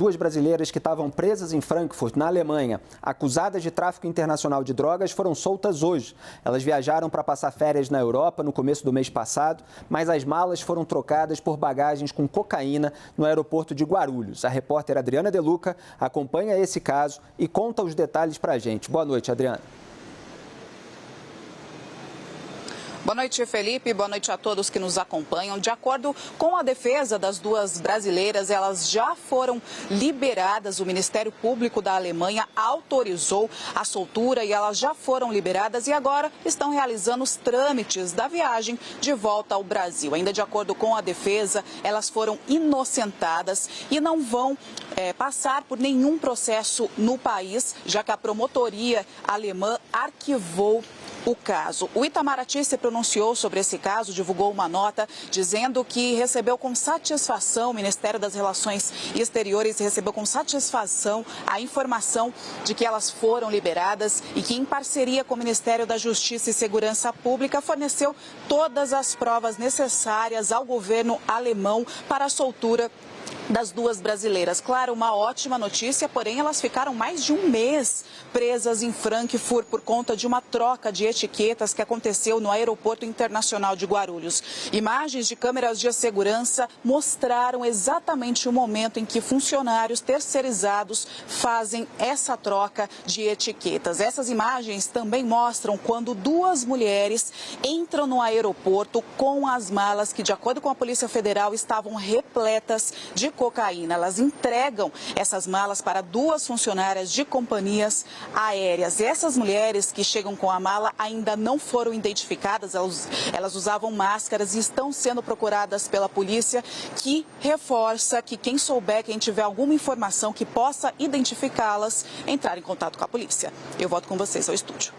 Duas brasileiras que estavam presas em Frankfurt, na Alemanha, acusadas de tráfico internacional de drogas, foram soltas hoje. Elas viajaram para passar férias na Europa no começo do mês passado, mas as malas foram trocadas por bagagens com cocaína no aeroporto de Guarulhos. A repórter Adriana De Luca acompanha esse caso e conta os detalhes para a gente. Boa noite, Adriana. Boa noite, Felipe. Boa noite a todos que nos acompanham. De acordo com a defesa das duas brasileiras, elas já foram liberadas. O Ministério Público da Alemanha autorizou a soltura e elas já foram liberadas e agora estão realizando os trâmites da viagem de volta ao Brasil. Ainda de acordo com a defesa, elas foram inocentadas e não vão passar por nenhum processo no país, já que a promotoria alemã arquivou o caso. O Itamaraty se pronunciou sobre esse caso, divulgou uma nota dizendo que recebeu com satisfação, o Ministério das Relações Exteriores recebeu com satisfação a informação de que elas foram liberadas e que, em parceria com o Ministério da Justiça e Segurança Pública, forneceu todas as provas necessárias ao governo alemão para a soltura das duas brasileiras. Claro, uma ótima notícia, porém elas ficaram mais de um mês presas em Frankfurt por conta de uma troca de etiquetas que aconteceu no Aeroporto Internacional de Guarulhos. Imagens de câmeras de segurança mostraram exatamente o momento em que funcionários terceirizados fazem essa troca de etiquetas. Essas imagens também mostram quando duas mulheres entram no aeroporto com as malas que, de acordo com a Polícia Federal, estavam repletas de cocaína. Elas entregam essas malas para duas funcionárias de companhias aéreas. Essas mulheres que chegam com a mala ainda não foram identificadas, elas usavam máscaras e estão sendo procuradas pela polícia, que reforça que quem souber, quem tiver alguma informação que possa identificá-las, entrar em contato com a polícia. Eu volto com vocês ao estúdio.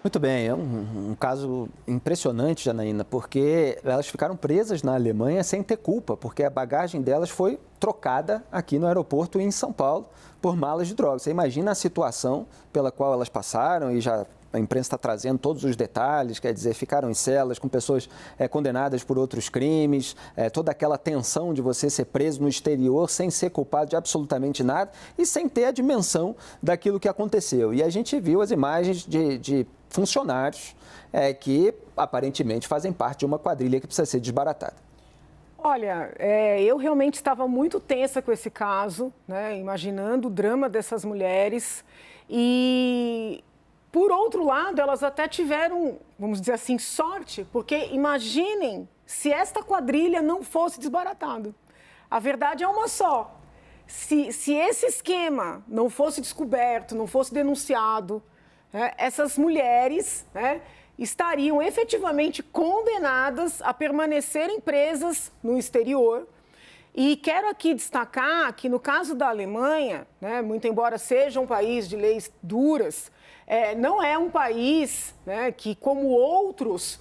Muito bem, é um caso impressionante, Janaína, porque elas ficaram presas na Alemanha sem ter culpa, porque a bagagem delas foi trocada aqui no aeroporto em São Paulo por malas de drogas. Você imagina a situação pela qual elas passaram e já a imprensa está trazendo todos os detalhes, quer dizer, ficaram em celas com pessoas condenadas por outros crimes, toda aquela tensão de você ser preso no exterior sem ser culpado de absolutamente nada e sem ter a dimensão daquilo que aconteceu. E a gente viu as imagens de funcionários que aparentemente fazem parte de uma quadrilha que precisa ser desbaratada. Olha, eu realmente estava muito tensa com esse caso, né, imaginando o drama dessas mulheres e, por outro lado, elas até tiveram, vamos dizer assim, sorte, porque imaginem se esta quadrilha não fosse desbaratada. A verdade é uma só. Se esse esquema não fosse descoberto, não fosse denunciado, essas mulheres estariam efetivamente condenadas a permanecerem presas no exterior. E quero aqui destacar que, no caso da Alemanha, muito embora seja um país de leis duras, não é um país que, como outros,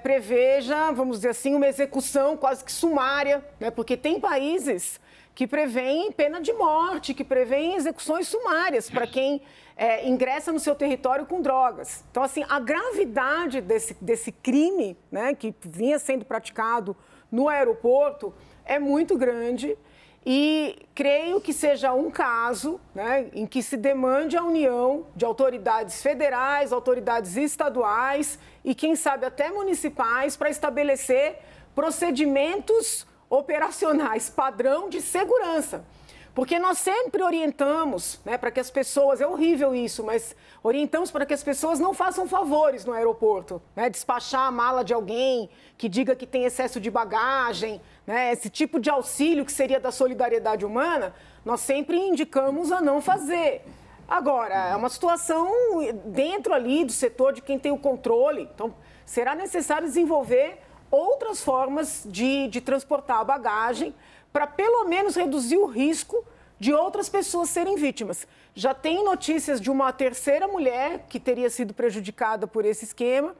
preveja, vamos dizer assim, uma execução quase que sumária, porque tem países que prevêem pena de morte, que prevêem execuções sumárias para quem ingressa no seu território com drogas. Então, assim, a gravidade desse crime, que vinha sendo praticado no aeroporto, é muito grande e creio que seja um caso em que se demande a união de autoridades federais, autoridades estaduais e, quem sabe, até municipais para estabelecer procedimentos operacionais, padrão de segurança. Porque nós sempre orientamos para que as pessoas, é horrível isso, mas orientamos para que as pessoas não façam favores no aeroporto, despachar a mala de alguém que diga que tem excesso de bagagem, esse tipo de auxílio que seria da solidariedade humana, nós sempre indicamos a não fazer. Agora, é uma situação dentro ali do setor de quem tem o controle, então será necessário desenvolver outras formas de transportar a bagagem para pelo menos reduzir o risco de outras pessoas serem vítimas. Já tem notícias de uma terceira mulher que teria sido prejudicada por esse esquema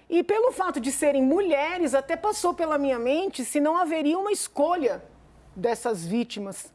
e pelo fato de serem mulheres até passou pela minha mente se não haveria uma escolha dessas vítimas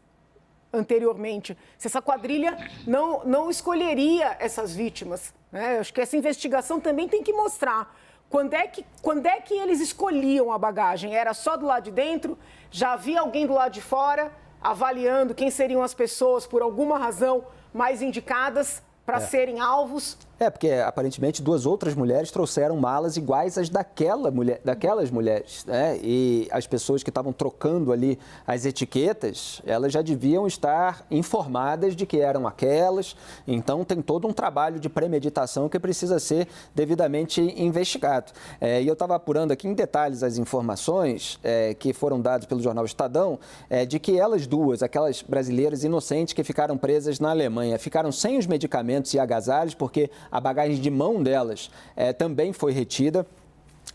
anteriormente, se essa quadrilha não escolheria essas vítimas. Acho que essa investigação também tem que mostrar quando é que eles escolhiam a bagagem. Era só do lado de dentro? Já havia alguém do lado de fora? avaliando quem seriam as pessoas, por alguma razão, mais indicadas para serem alvos. Porque aparentemente 2 outras mulheres trouxeram malas iguais às daquelas mulheres, né? E as pessoas que estavam trocando ali as etiquetas, elas já deviam estar informadas de que eram aquelas. Então tem todo um trabalho de premeditação que precisa ser devidamente investigado. E eu estava apurando aqui em detalhes as informações que foram dadas pelo jornal Estadão, de que elas duas, aquelas brasileiras inocentes que ficaram presas na Alemanha, ficaram sem os medicamentos e agasalhos, porque a bagagem de mão delas também foi retida.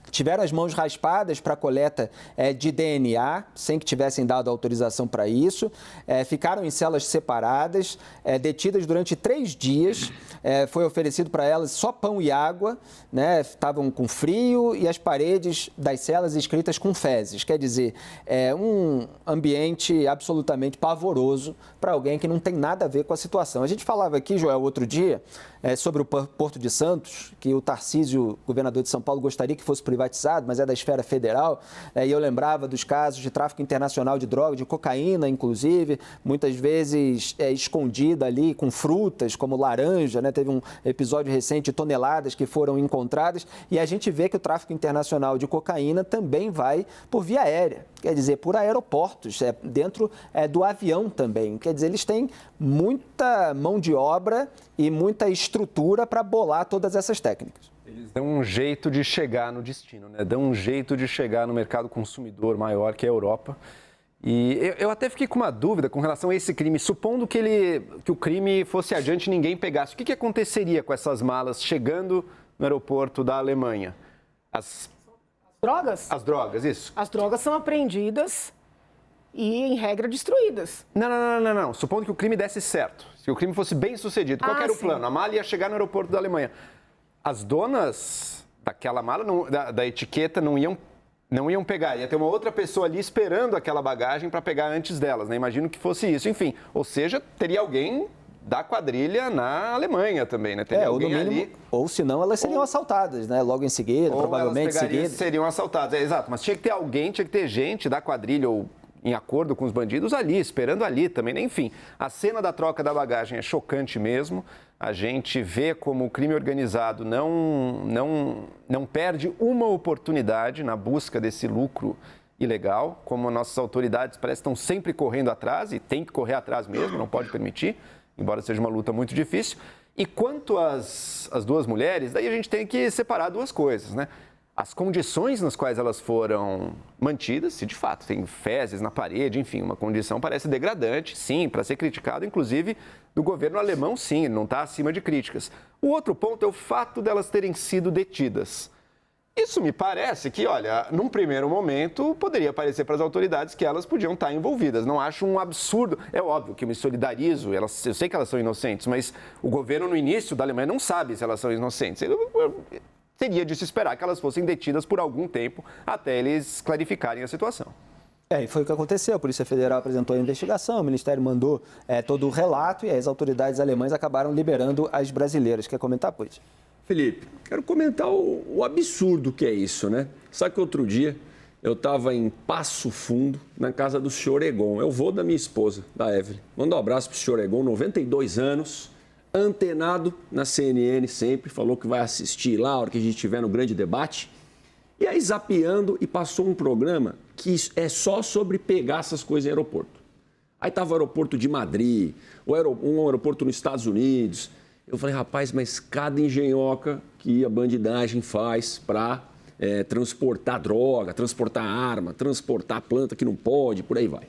Tiveram as mãos raspadas para coleta de DNA, sem que tivessem dado autorização para isso. Ficaram em celas separadas, detidas durante 3 dias. Foi oferecido para elas só pão e água, né? Estavam com frio e as paredes das celas escritas com fezes. Quer dizer, um ambiente absolutamente pavoroso para alguém que não tem nada a ver com a situação. A gente falava aqui, Joel, outro dia, sobre o Porto de Santos, que o Tarcísio, governador de São Paulo, gostaria que fosse privatizado, mas é da esfera federal, e eu lembrava dos casos de tráfico internacional de droga, de cocaína, inclusive, muitas vezes escondida ali com frutas, como laranja, né? Teve um episódio recente de toneladas que foram encontradas, e a gente vê que o tráfico internacional de cocaína também vai por via aérea, quer dizer, por aeroportos, dentro do avião também. Quer dizer, eles têm muita mão de obra e muita estrutura para bolar todas essas técnicas. Eles dão um jeito de chegar no destino, né? Dão um jeito de chegar no mercado consumidor maior, que é a Europa. E eu até fiquei com uma dúvida com relação a esse crime. Supondo que o crime fosse adiante e ninguém pegasse, o que aconteceria com essas malas chegando no aeroporto da Alemanha? As drogas? As drogas, isso. As drogas são apreendidas e, em regra, destruídas. Não. Supondo que o crime desse certo, se o crime fosse bem sucedido, qual era o plano? A mala ia chegar no aeroporto da Alemanha. As donas daquela mala, da etiqueta, não iam pegar. Ia ter uma outra pessoa ali esperando aquela bagagem para pegar antes delas, né? Imagino que fosse isso. Enfim, ou seja, teria alguém da quadrilha na Alemanha também, né? Teria alguém no mínimo, ali. Ou senão elas seriam assaltadas, né? Logo em seguida, ou provavelmente em seguida. Seriam assaltadas, exato. Mas tinha que ter alguém, tinha que ter gente da quadrilha ou em acordo com os bandidos ali, esperando ali também, né? Enfim, a cena da troca da bagagem é chocante mesmo. A gente vê como o crime organizado não perde uma oportunidade na busca desse lucro ilegal, como nossas autoridades parecem que estão sempre correndo atrás, e tem que correr atrás mesmo, não pode permitir, embora seja uma luta muito difícil. E quanto às 2 mulheres, daí a gente tem que separar 2 coisas, né? As condições nas quais elas foram mantidas, se de fato tem fezes na parede, enfim, uma condição parece degradante, sim, para ser criticado, inclusive do governo alemão, sim, não está acima de críticas. O outro ponto é o fato delas terem sido detidas. Isso me parece que, olha, num primeiro momento, poderia parecer para as autoridades que elas podiam estar envolvidas. Não acho um absurdo. É óbvio que eu me solidarizo, eu sei que elas são inocentes, mas o governo no início da Alemanha não sabe se elas são inocentes. Seria de se esperar que elas fossem detidas por algum tempo até eles clarificarem a situação. E foi o que aconteceu. A Polícia Federal apresentou a investigação, o Ministério mandou todo o relato e as autoridades alemãs acabaram liberando as brasileiras. Quer comentar, pois? Felipe, quero comentar o absurdo que é isso, né? Sabe que outro dia eu estava em Passo Fundo, na casa do senhor Egon, eu vou da minha esposa, da Evelyn. Manda um abraço para o senhor Egon, 92 anos, antenado na CNN sempre, falou que vai assistir lá a hora que a gente estiver no grande debate. E aí, zapeando, e passou um programa que é só sobre pegar essas coisas em aeroporto. Aí estava o aeroporto de Madrid, um aeroporto nos Estados Unidos. Eu falei, rapaz, mas cada engenhoca que a bandidagem faz para transportar droga, transportar arma, transportar planta que não pode, por aí vai.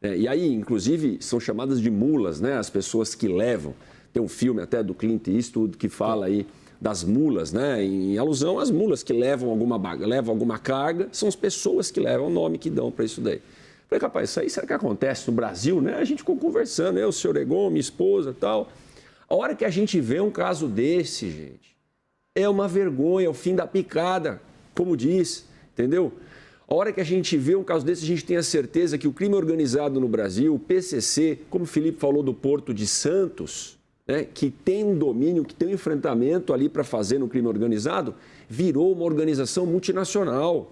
E aí, inclusive, são chamadas de mulas, né? As pessoas que levam. Tem um filme até do Clint Eastwood que fala aí das mulas, né? Em alusão às mulas que levam alguma carga, são as pessoas que levam o nome que dão para isso daí. Falei, rapaz, isso aí será que acontece no Brasil, né? A gente ficou conversando, o senhor Egon, minha esposa e tal. A hora que a gente vê um caso desse, gente, é uma vergonha, é o fim da picada, como diz, entendeu? A hora que a gente vê um caso desse, a gente tem a certeza que o crime organizado no Brasil, o PCC, como o Felipe falou do Porto de Santos, né, que tem um domínio, que tem um enfrentamento ali para fazer no crime organizado, virou uma organização multinacional,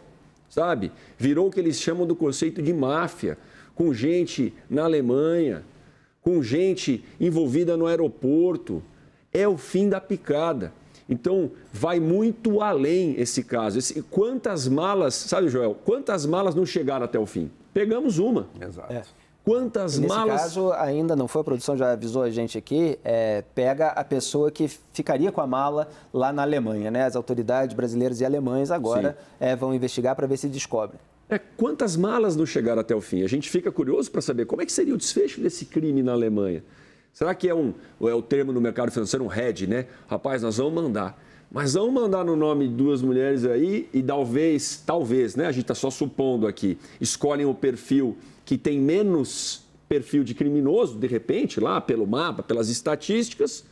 sabe? Virou o que eles chamam do conceito de máfia. com gente na Alemanha, com gente envolvida no aeroporto. É o fim da picada. Então, vai muito além esse caso. Quantas malas, sabe, Joel, quantas malas não chegaram até o fim? Pegamos uma. Exato. Quantas Nesse malas... caso, ainda não foi, a produção já avisou a gente aqui, pega a pessoa que ficaria com a mala lá na Alemanha, né? As autoridades brasileiras e alemães agora vão investigar para ver se descobrem. Quantas malas não chegaram até o fim? A gente fica curioso para saber como é que seria o desfecho desse crime na Alemanha. Será que é o termo no mercado financeiro, um hedge, né? Rapaz, nós vamos mandar. Mas vamos mandar no nome de 2 mulheres aí e talvez, né? A gente está só supondo aqui, escolhem o perfil que tem menos perfil de criminoso, de repente, lá pelo mapa, pelas estatísticas,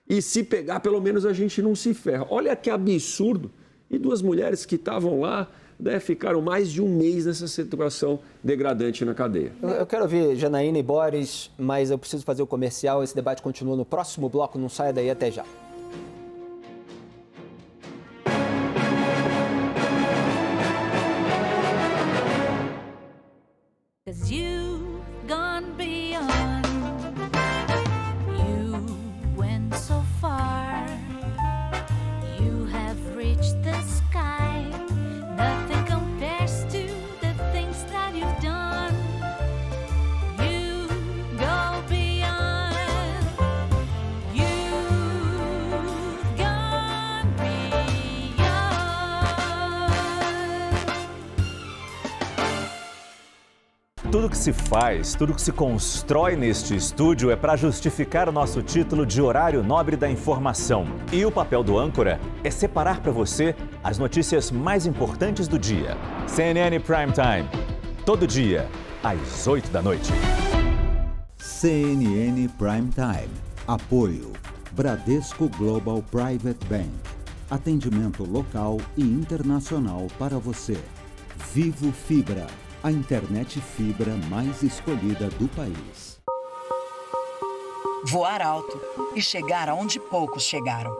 e se pegar, pelo menos a gente não se ferra. Olha que absurdo. E 2 mulheres que estavam lá, né, ficaram mais de um mês nessa situação degradante na cadeia. Eu quero ouvir Janaína e Boris, mas eu preciso fazer o comercial. Esse debate continua no próximo bloco, não saia daí, até já. Cause you've gone beyond. You went so far. You have reached the sky. Nothing compares to the things that you've done. You go beyond. You've gone beyond. Tudo que se faz, tudo que se constrói neste estúdio é para justificar o nosso título de horário nobre da informação. E o papel do âncora é separar para você as notícias mais importantes do dia. CNN Prime Time, todo dia, às 8 da noite. CNN Prime Time. Apoio. Bradesco Global Private Bank. Atendimento local e internacional para você. Vivo Fibra. A internet fibra mais escolhida do país. Voar alto e chegar aonde poucos chegaram.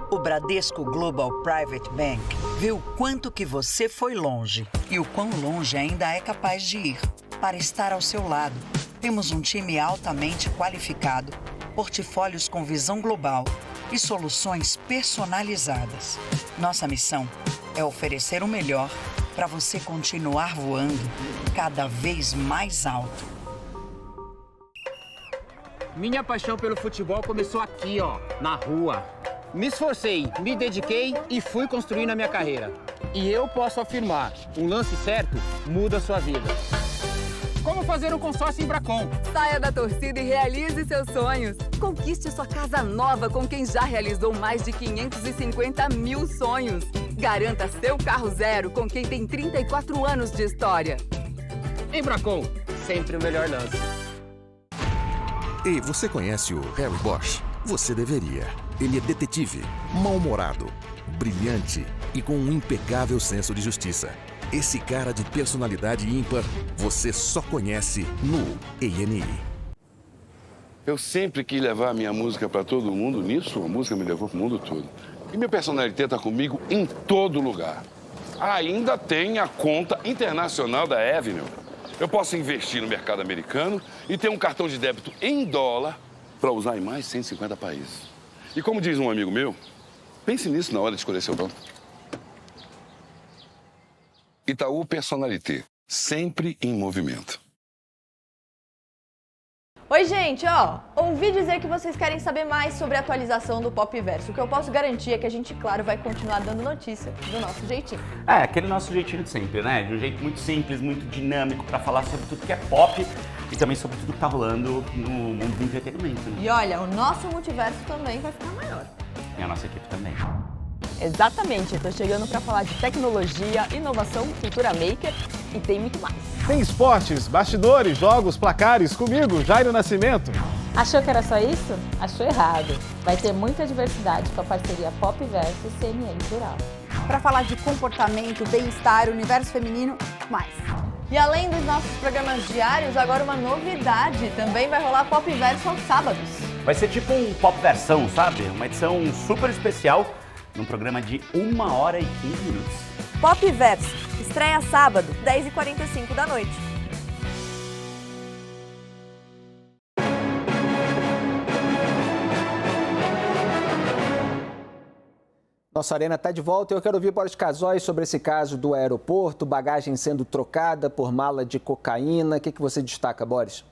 O Bradesco Global Private Bank vê o quanto que você foi longe e o quão longe ainda é capaz de ir. Para estar ao seu lado, temos um time altamente qualificado, portfólios com visão global e soluções personalizadas. Nossa missão é oferecer o melhor para você continuar voando cada vez mais alto. Minha paixão pelo futebol começou aqui, na rua. Me esforcei, me dediquei e fui construindo a minha carreira. E eu posso afirmar, um lance certo muda a sua vida. Como fazer um consórcio Embracon? Saia da torcida e realize seus sonhos. Conquiste sua casa nova com quem já realizou mais de 550 mil sonhos. Garanta seu carro zero com quem tem 34 anos de história. Embracon, sempre o melhor lance. Ei, você conhece o Harry Bosch? Você deveria. Ele é detetive, mal-humorado, brilhante e com um impecável senso de justiça. Esse cara de personalidade ímpar, você só conhece no A&E. Eu sempre quis levar a minha música para todo mundo, nisso a música me levou para o mundo todo. E minha personalidade está comigo em todo lugar. Ainda tem a conta internacional da Avenue. Eu posso investir no mercado americano e ter um cartão de débito em dólar para usar em mais 150 países. E como diz um amigo meu, pense nisso na hora de escolher seu banco. Itaú Personalité, sempre em movimento. Oi, gente, ouvi dizer que vocês querem saber mais sobre a atualização do Popverso. O que eu posso garantir é que a gente, claro, vai continuar dando notícia do nosso jeitinho. Aquele nosso jeitinho de sempre, né? De um jeito muito simples, muito dinâmico, para falar sobre tudo que é pop e também sobre tudo que tá rolando no mundo do entretenimento. Né? E olha, o nosso multiverso também vai ficar maior. E a nossa equipe também. Exatamente, eu tô chegando para falar de tecnologia, inovação, cultura maker e tem muito mais. Tem esportes, bastidores, jogos, placares, comigo, Jairo Nascimento. Achou que era só isso? Achou errado. Vai ter muita diversidade com a parceria Popverso e CNN Plural. Para falar de comportamento, bem-estar, universo feminino, mais. E além dos nossos programas diários, agora uma novidade, também vai rolar Popverso aos sábados. Vai ser tipo um Popversão, sabe? Uma edição super especial, num programa de 1 hora e 15 minutos. Popverso, estreia sábado, 10h45 da noite. Nossa Arena está de volta e eu quero ouvir Boris Casoy sobre esse caso do aeroporto, bagagem sendo trocada por mala de cocaína. O que você destaca, Boris?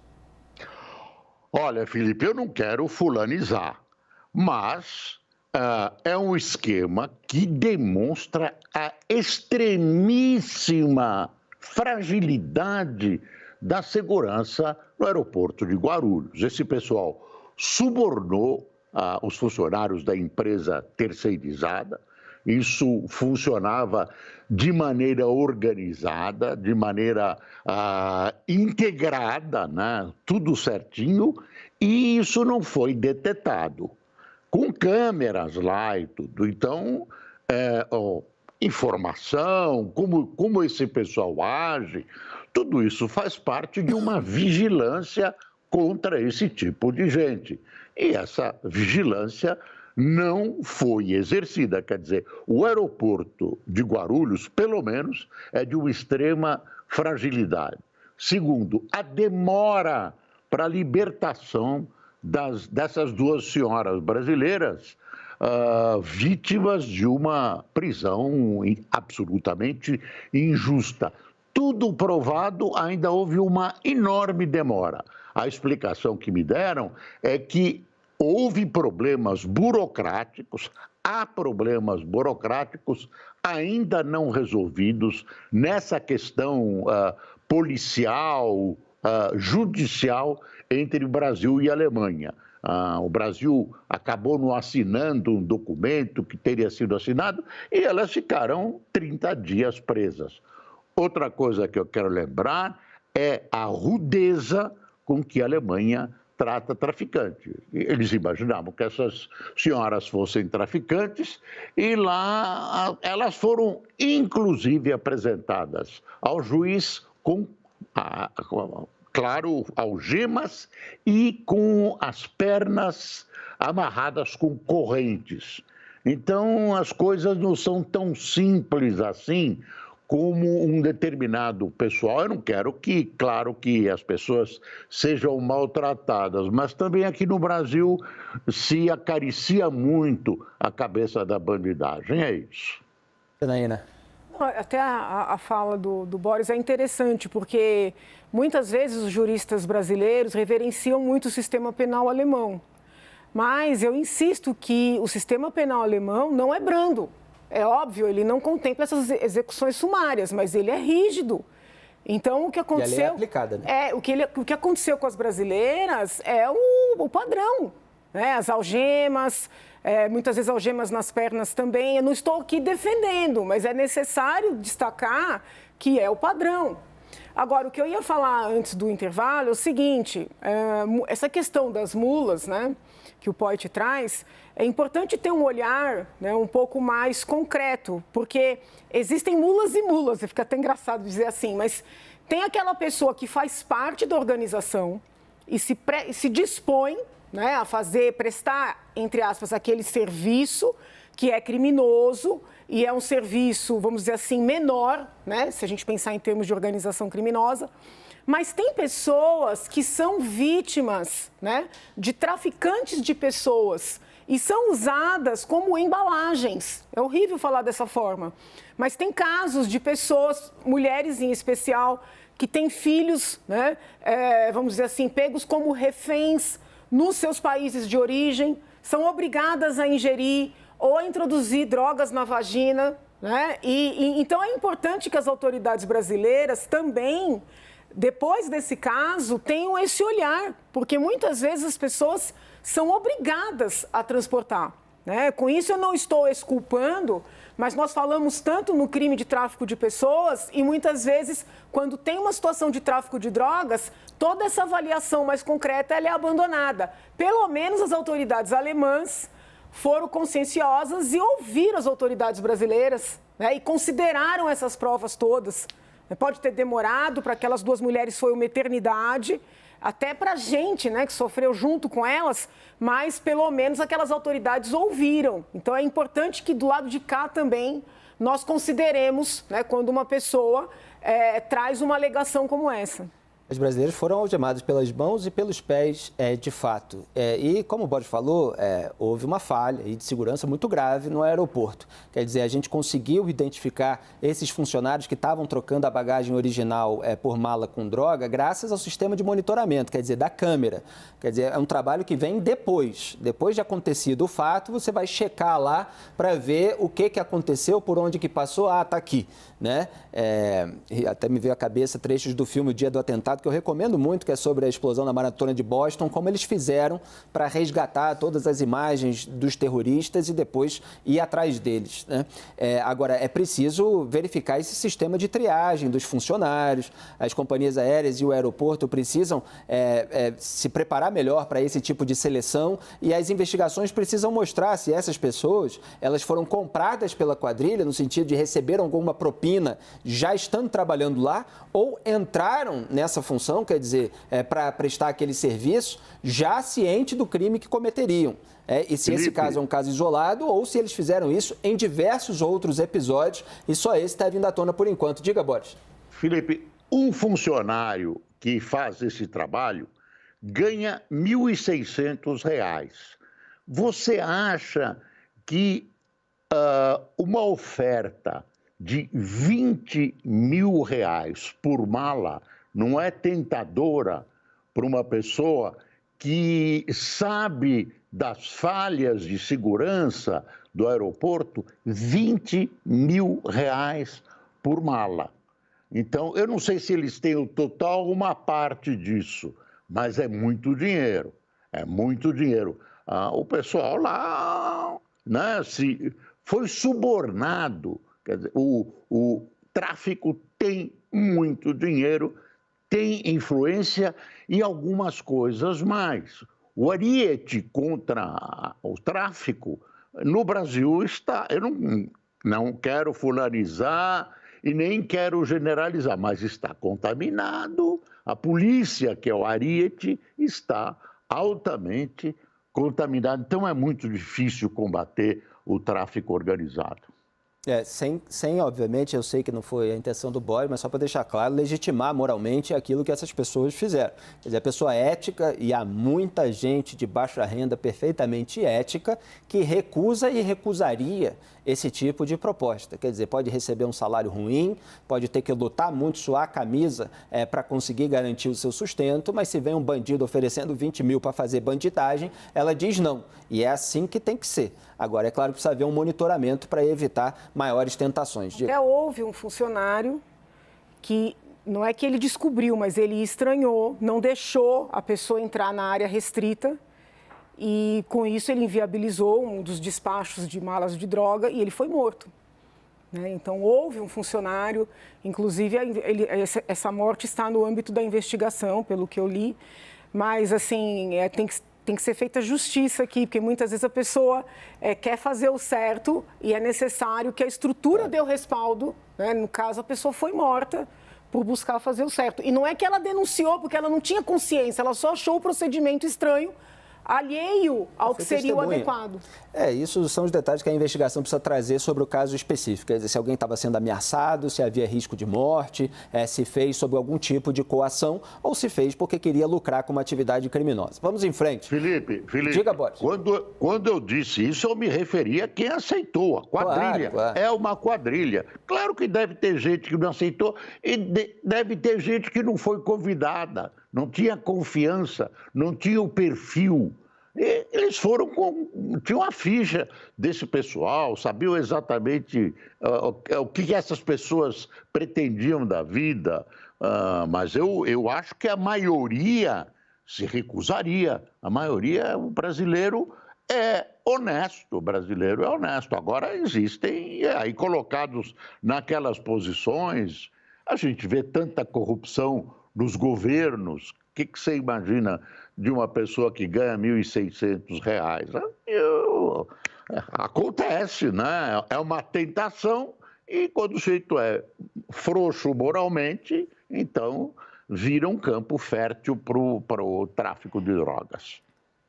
Olha, Felipe, eu não quero fulanizar, mas é um esquema que demonstra a extremíssima fragilidade da segurança no aeroporto de Guarulhos. Esse pessoal subornou os funcionários da empresa terceirizada. Isso funcionava de maneira organizada, de maneira integrada, né? Tudo certinho, e isso não foi detetado, com câmeras lá e tudo. Então, informação, como esse pessoal age, tudo isso faz parte de uma vigilância contra esse tipo de gente. E essa vigilância não foi exercida. Quer dizer, o aeroporto de Guarulhos, pelo menos, é de uma extrema fragilidade. Segundo, a demora para a libertação dessas duas senhoras brasileiras vítimas de uma prisão absolutamente injusta. Tudo provado, ainda houve uma enorme demora. A explicação que me deram é que houve problemas burocráticos, há problemas burocráticos ainda não resolvidos nessa questão policial, judicial entre Brasil e Alemanha. O Brasil acabou não assinando um documento que teria sido assinado e elas ficaram 30 dias presas. Outra coisa que eu quero lembrar é a rudeza com que a Alemanha trata traficantes. Eles imaginavam que essas senhoras fossem traficantes e lá elas foram, inclusive, apresentadas ao juiz com, claro, algemas e com as pernas amarradas com correntes. Então, as coisas não são tão simples assim como um determinado pessoal. Eu não quero claro que as pessoas sejam maltratadas, mas também aqui no Brasil se acaricia muito a cabeça da bandidagem, é isso. Janaína. Até a fala do Boris é interessante, porque muitas vezes os juristas brasileiros reverenciam muito o sistema penal alemão. Mas eu insisto que o sistema penal alemão não é brando. É óbvio, ele não contempla essas execuções sumárias, mas ele é rígido. Então, o que aconteceu... E a lei é aplicada, né? O que aconteceu com as brasileiras é o padrão, né? As algemas, muitas vezes algemas nas pernas também. Eu não estou aqui defendendo, mas é necessário destacar que é o padrão. Agora, o que eu ia falar antes do intervalo é o seguinte, essa questão das mulas, né, que o Poit traz, é importante ter um olhar, né, um pouco mais concreto, porque existem mulas e mulas, fica até engraçado dizer assim, mas tem aquela pessoa que faz parte da organização e se dispõe, né, a prestar, entre aspas, aquele serviço que é criminoso e é um serviço, vamos dizer assim, menor, né, se a gente pensar em termos de organização criminosa. Mas tem pessoas que são vítimas, né, de traficantes de pessoas e são usadas como embalagens. É horrível falar dessa forma, mas tem casos de pessoas, mulheres em especial, que têm filhos, né, vamos dizer assim, pegos como reféns nos seus países de origem, são obrigadas a ingerir ou a introduzir drogas na vagina, né? Então é importante que as autoridades brasileiras também, depois desse caso, tenham esse olhar, porque muitas vezes as pessoas são obrigadas a transportar, né? Com isso eu não estou exculpando, mas nós falamos tanto no crime de tráfico de pessoas e muitas vezes, quando tem uma situação de tráfico de drogas, toda essa avaliação mais concreta ela é abandonada. Pelo menos as autoridades alemãs foram conscienciosas e ouviram as autoridades brasileiras, né, e consideraram essas provas todas. Pode ter demorado, para aquelas duas mulheres foi uma eternidade, até para a gente, né, que sofreu junto com elas, mas pelo menos aquelas autoridades ouviram. Então é importante que do lado de cá também nós consideremos, né, quando uma pessoa traz uma alegação como essa. As brasileiras foram algemadas pelas mãos e pelos pés, de fato. E, como o Boris falou, houve uma falha de segurança muito grave no aeroporto. Quer dizer, a gente conseguiu identificar esses funcionários que estavam trocando a bagagem original por mala com droga graças ao sistema de monitoramento, quer dizer, da câmera. Quer dizer, é um trabalho que vem depois. Depois de acontecido o fato, você vai checar lá para ver o que aconteceu, por onde que passou. Ah, está aqui, né? E até me veio à cabeça trechos do filme O Dia do Atentado, que eu recomendo muito, que é sobre a explosão na maratona de Boston, como eles fizeram para resgatar todas as imagens dos terroristas e depois ir atrás deles, né? Agora, é preciso verificar esse sistema de triagem dos funcionários, as companhias aéreas e o aeroporto precisam se preparar melhor para esse tipo de seleção e as investigações precisam mostrar se essas pessoas elas foram compradas pela quadrilha, no sentido de receber alguma propina já estando trabalhando lá, ou entraram nessa função, quer dizer, para prestar aquele serviço, já ciente do crime que cometeriam. E se esse caso é um caso isolado, ou se eles fizeram isso em diversos outros episódios, e só esse está vindo à tona por enquanto. Diga, Boris. Felipe, um funcionário que faz esse trabalho ganha R$ 1.600. Você acha que uma oferta de R$ 20.000 por mala não é tentadora para uma pessoa que sabe das falhas de segurança do aeroporto? R$ 20.000 por mala. Então, eu não sei se eles têm o total ou uma parte disso, mas é muito dinheiro, é muito dinheiro. O pessoal lá, né, foi subornado. Quer dizer, o tráfico tem muito dinheiro, tem influência e algumas coisas mais. O ariete contra o tráfico no Brasil está... Eu não quero fulanizar e nem quero generalizar, mas está contaminado. A polícia, que é o ariete, está altamente contaminada. Então, é muito difícil combater o tráfico organizado. Sem, obviamente, eu sei que não foi a intenção do Boris, mas só para deixar claro, legitimar moralmente aquilo que essas pessoas fizeram. Quer dizer, a pessoa ética, e há muita gente de baixa renda perfeitamente ética, que recusa e recusaria esse tipo de proposta. Quer dizer, pode receber um salário ruim, pode ter que lutar muito, suar a camisa para conseguir garantir o seu sustento, mas se vem um bandido oferecendo 20 mil para fazer bandidagem, ela diz não. E é assim que tem que ser. Agora, é claro que precisa haver um monitoramento para evitar maiores tentações. Houve um funcionário que, não é que ele descobriu, mas ele estranhou, não deixou a pessoa entrar na área restrita e, com isso, ele inviabilizou um dos despachos de malas de droga e ele foi morto. Então, houve um funcionário, inclusive, essa morte está no âmbito da investigação, pelo que eu li, mas, assim, tem que ser feita justiça aqui, porque muitas vezes a pessoa quer fazer o certo e é necessário que a estrutura dê o respaldo, né? No caso, a pessoa foi morta por buscar fazer o certo. E não é que ela denunciou porque ela não tinha consciência, ela só achou o procedimento estranho, alheio ao que seria o adequado. Isso são os detalhes que a investigação precisa trazer sobre o caso específico. Quer dizer, se alguém estava sendo ameaçado, se havia risco de morte, se fez sob algum tipo de coação ou se fez porque queria lucrar com uma atividade criminosa. Vamos em frente. Felipe, diga, Boris. Quando eu disse isso, eu me referia a quem aceitou. A quadrilha é uma quadrilha. Claro que deve ter gente que não aceitou e deve ter gente que não foi convidada, não tinha confiança, não tinha o perfil. E eles tinham a ficha desse pessoal, sabiam exatamente o que essas pessoas pretendiam da vida, mas eu acho que a maioria se recusaria. A maioria, o brasileiro é honesto, o brasileiro é honesto. Agora existem aí colocados naquelas posições, a gente vê tanta corrupção nos governos. O que você imagina de uma pessoa que ganha R$ 1.600? Acontece, né? É uma tentação e quando o sujeito é frouxo moralmente, então vira um campo fértil para o tráfico de drogas.